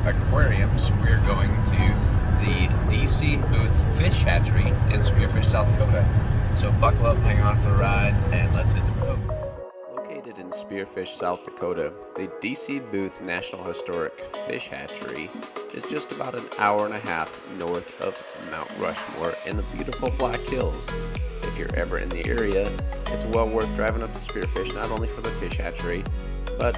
aquariums, we're going to the DC Booth Fish Hatchery in Spearfish, South Dakota. So buckle up, hang on for the ride, and let's hit the road. Located in Spearfish, South Dakota, the DC Booth National Historic Fish Hatchery is just about an hour and a half north of Mount Rushmore in the beautiful Black Hills. If you're ever in the area, it's well worth driving up to Spearfish, not only for the fish hatchery, but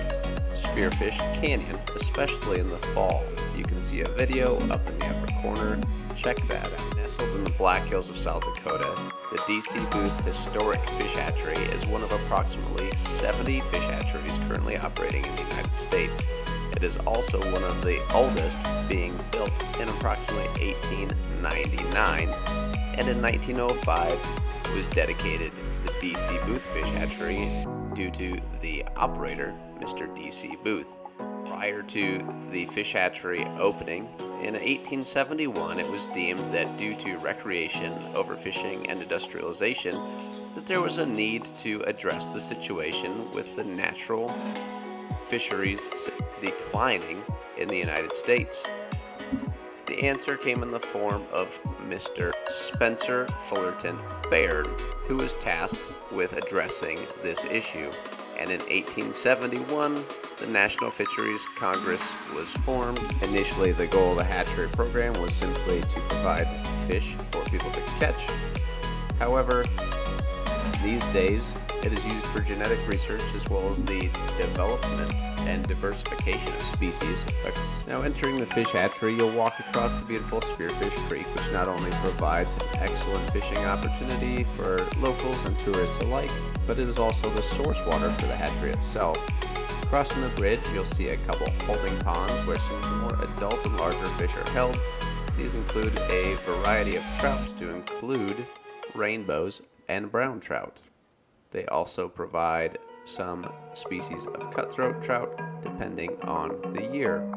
Spearfish Canyon, especially in the fall. You can see a video up in the upper corner. Check that out. Nestled in the Black Hills of South Dakota, the DC Booth Historic Fish Hatchery is one of approximately 70 fish hatcheries currently operating in the United States. It is also one of the oldest, being built in approximately 1899, and in 1905 was dedicated the DC Booth Fish Hatchery due to the operator, Mr. DC Booth. Prior to the fish hatchery opening, in 1871, it was deemed that due to recreation, overfishing, and industrialization, that there was a need to address the situation with the natural fisheries declining in the United States. The answer came in the form of Mr. Spencer Fullerton Baird, who was tasked with addressing this issue. And in 1871, the National Fisheries Congress was formed. Initially, the goal of the hatchery program was simply to provide fish for people to catch. However, these days, it is used for genetic research as well as the development and diversification of species. Now, entering the fish hatchery, you'll walk across the beautiful Spearfish Creek, which not only provides an excellent fishing opportunity for locals and tourists alike, but it is also the source water for the hatchery itself. Crossing the bridge, you'll see a couple holding ponds where some more adult and larger fish are held. These include a variety of trout to include rainbows and brown trout. They also provide some species of cutthroat trout depending on the year.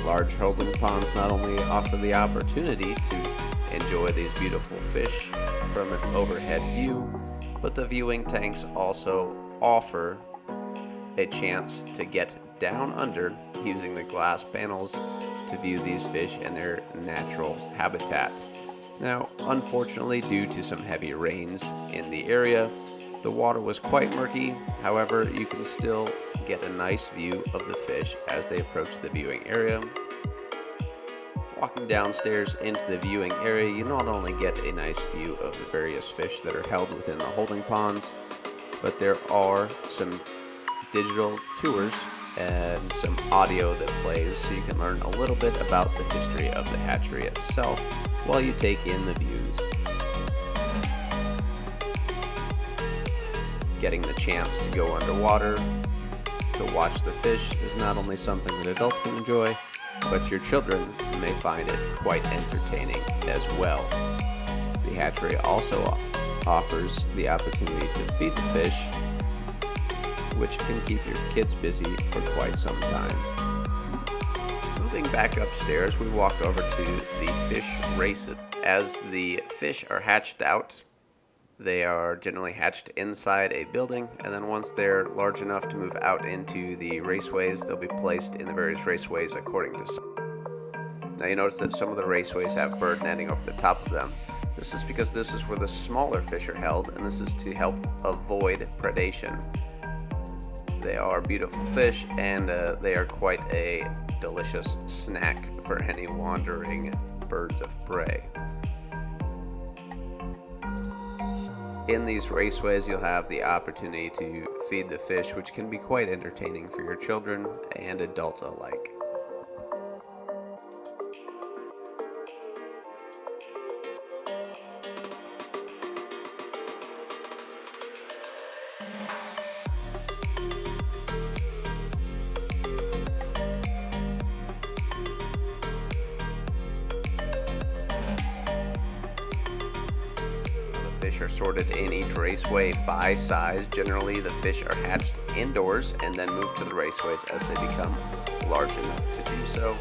Large holding ponds not only offer the opportunity to enjoy these beautiful fish from an overhead view, but the viewing tanks also offer a chance to get down under using the glass panels to view these fish in their natural habitat. Now, unfortunately, due to some heavy rains in the area, the water was quite murky. However, you can still get a nice view of the fish as they approach the viewing area. Walking downstairs into the viewing area, you not only get a nice view of the various fish that are held within the holding ponds, but there are some digital tours and some audio that plays, so you can learn a little bit about the history of the hatchery itself while you take in the views. Getting the chance to go underwater to watch the fish is not only something that adults can enjoy, but your children may find it quite entertaining as well. The hatchery also offers the opportunity to feed the fish, which can keep your kids busy for quite some time. Moving back upstairs, we walk over to the fish races. As the fish are hatched out, they are generally hatched inside a building, and then once they're large enough to move out into the raceways, they'll be placed in the various raceways according to size. Now you notice that some of the raceways have bird netting over the top of them. This is because this is where the smaller fish are held, and this is to help avoid predation. They are beautiful fish, and they are quite a delicious snack for any wandering birds of prey. In these raceways, you'll have the opportunity to feed the fish, which can be quite entertaining for your children and adults alike. Fish are sorted in each raceway by size. Generally, the fish are hatched indoors and then moved to the raceways as they become large enough to do so.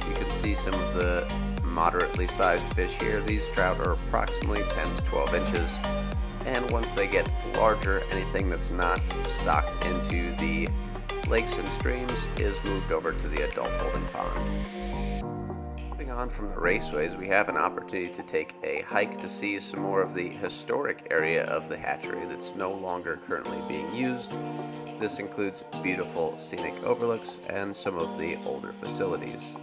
You can see some of the moderately sized fish here. These trout are approximately 10 to 12 inches, and once they get larger, anything that's not stocked into the lakes and streams is moved over to the adult holding pond. On from the raceways, we have an opportunity to take a hike to see some more of the historic area of the hatchery that's no longer currently being used. This includes beautiful scenic overlooks and some of the older facilities.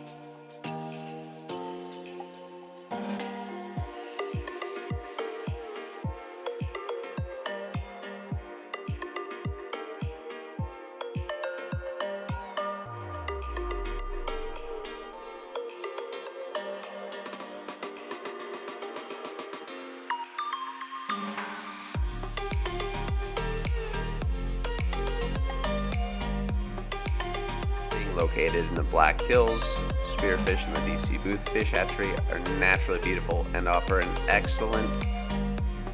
Located in the Black Hills, Spearfish and the DC Booth Fish Hatchery are naturally beautiful and offer an excellent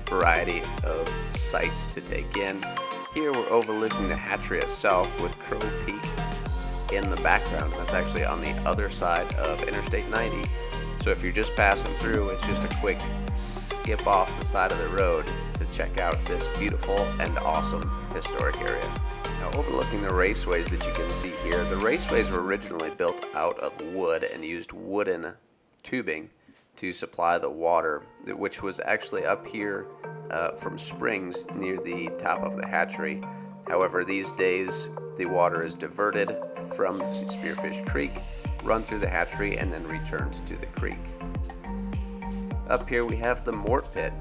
variety of sights to take in. Here we're overlooking the hatchery itself with Crow Peak in the background. That's actually on the other side of Interstate 90. So if you're just passing through, it's just a quick skip off the side of the road to check out this beautiful and awesome historic area. Overlooking the raceways that you can see here, the raceways were originally built out of wood and used wooden tubing to supply the water, which was actually up here from springs near the top of the hatchery. However, these days the water is diverted from Spearfish Creek, run through the hatchery, and then returned to the creek. Up here we have the mort pit.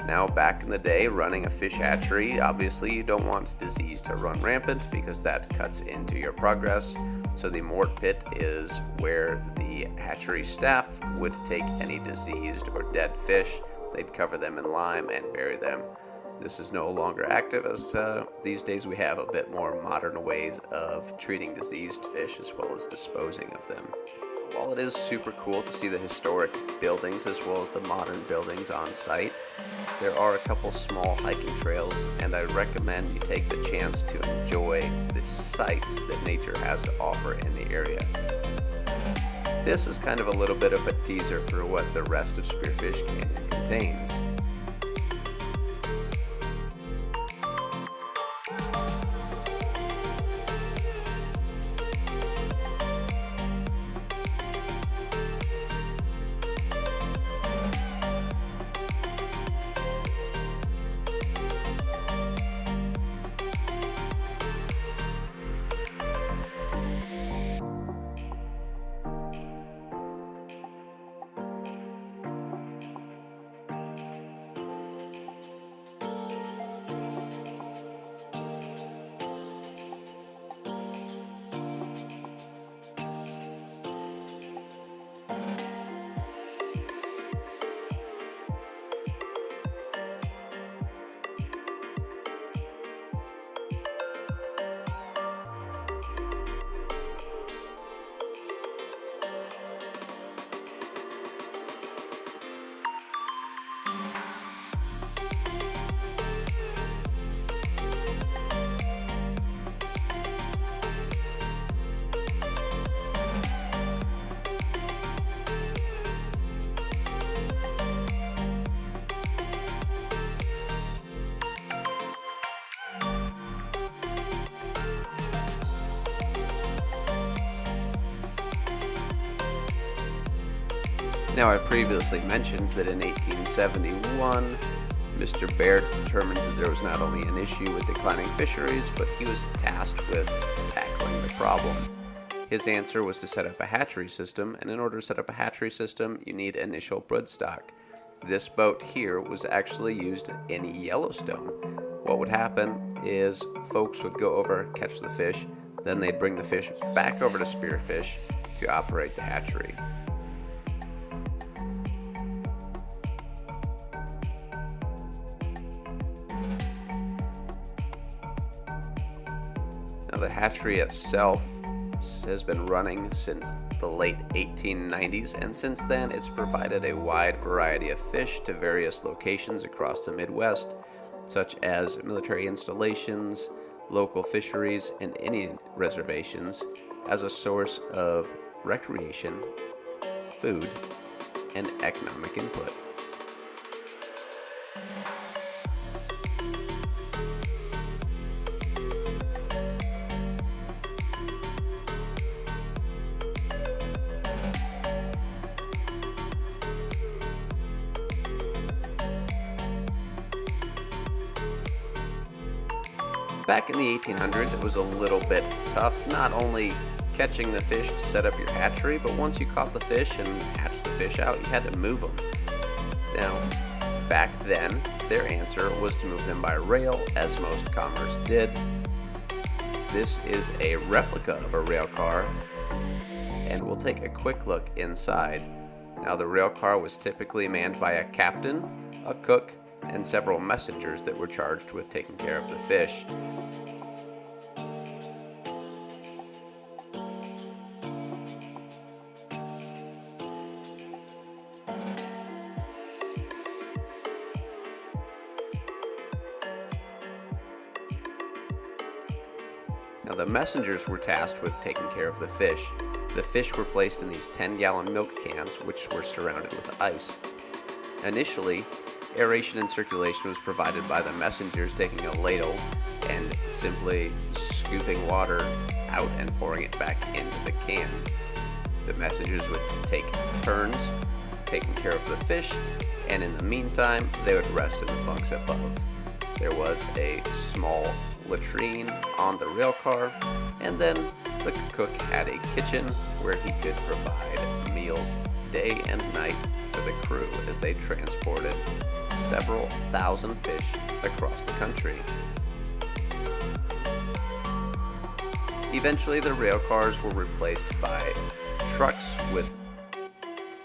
Now, back in the day, running a fish hatchery, obviously you don't want disease to run rampant because that cuts into your progress. So the mort pit is where the hatchery staff would take any diseased or dead fish. They'd cover them in lime and bury them. This is no longer active, as these days we have a bit more modern ways of treating diseased fish as well as disposing of them. While it is super cool to see the historic buildings as well as the modern buildings on site, there are a couple small hiking trails, and I recommend you take the chance to enjoy the sights that nature has to offer in the area. This is kind of a little bit of a teaser for what the rest of Spearfish Canyon contains. Now, I previously mentioned that in 1871, Mr. Baird determined that there was not only an issue with declining fisheries, but he was tasked with tackling the problem. His answer was to set up a hatchery system, and in order to set up a hatchery system, you need initial broodstock. This boat here was actually used in Yellowstone. What would happen is folks would go over, catch the fish, then they'd bring the fish back over to Spearfish to operate the hatchery. Now, the hatchery itself has been running since the late 1890s, and since then it's provided a wide variety of fish to various locations across the Midwest, such as military installations, local fisheries, and Indian reservations, as a source of recreation, food, and economic input. Back in the 1800s, it was a little bit tough, not only catching the fish to set up your hatchery, but once you caught the fish and hatched the fish out, you had to move them. Now, back then, their answer was to move them by rail, as most commerce did. This is a replica of a rail car, and we'll take a quick look inside. Now, the rail car was typically manned by a captain, a cook, and several messengers that were charged with taking care of the fish. Now, the messengers were tasked with taking care of the fish. The fish were placed in these 10-gallon milk cans, which were surrounded with ice. Initially, aeration and circulation was provided by the messengers taking a ladle and simply scooping water out and pouring it back into the can. The messengers would take turns taking care of the fish, and in the meantime, they would rest in the bunks above. There was a small latrine on the rail car, and then the cook had a kitchen where he could provide meals day and night for the crew as they transported several thousand fish across the country. Eventually, the rail cars were replaced by trucks with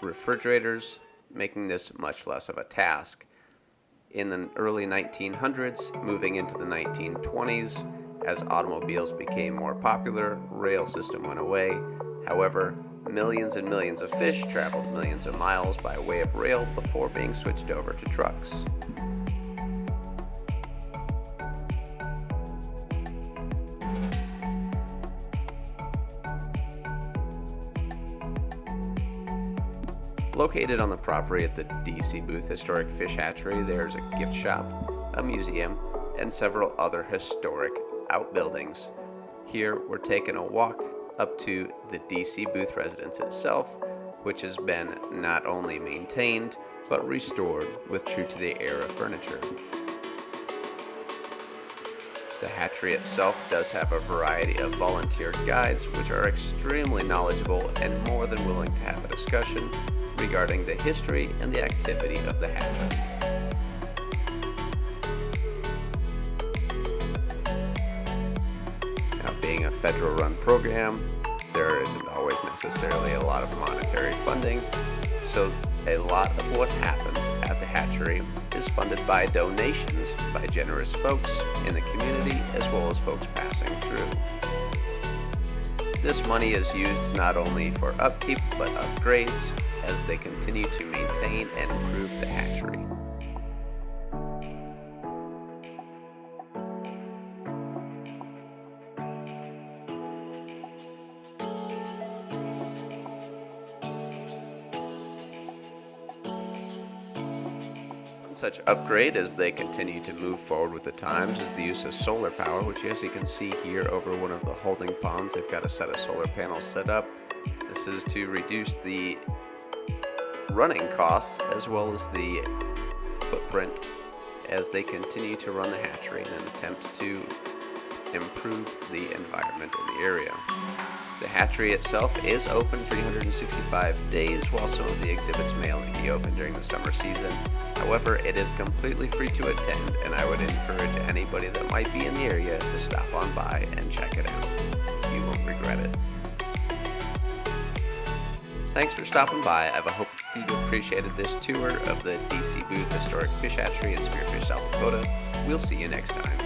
refrigerators, making this much less of a task. In the early 1900s, moving into the 1920s, as automobiles became more popular, rail system went away. However, millions and millions of fish traveled millions of miles by way of rail before being switched over to trucks. Located on the property at the D.C. Booth Historic Fish Hatchery, there's a gift shop, a museum, and several other historic outbuildings. Here, we're taking a walk up to the D.C. Booth residence itself, which has been not only maintained, but restored with true-to-the-era furniture. The hatchery itself does have a variety of volunteer guides, which are extremely knowledgeable and more than willing to have a discussion regarding the history and the activity of the hatchery. Now, being a federal-run program, there isn't always necessarily a lot of monetary funding, so a lot of what happens at the hatchery is funded by donations by generous folks in the community as well as folks passing through. This money is used not only for upkeep but upgrades as they continue to maintain and improve the hatchery. Such upgrade as they continue to move forward with the times is the use of solar power, which, as you can see here over one of the holding ponds, they've got a set of solar panels set up. This is to reduce the running costs as well as the footprint as they continue to run the hatchery in an attempt to improve the environment in the area. The hatchery itself is open 365 days, while some of the exhibits may only be open during the summer season. However, it is completely free to attend, and I would encourage anybody that might be in the area to stop on by and check it out. You won't regret it. Thanks for stopping by. I hope you appreciated this tour of the DC Booth Historic Fish Hatchery in Spearfish, South Dakota. We'll see you next time.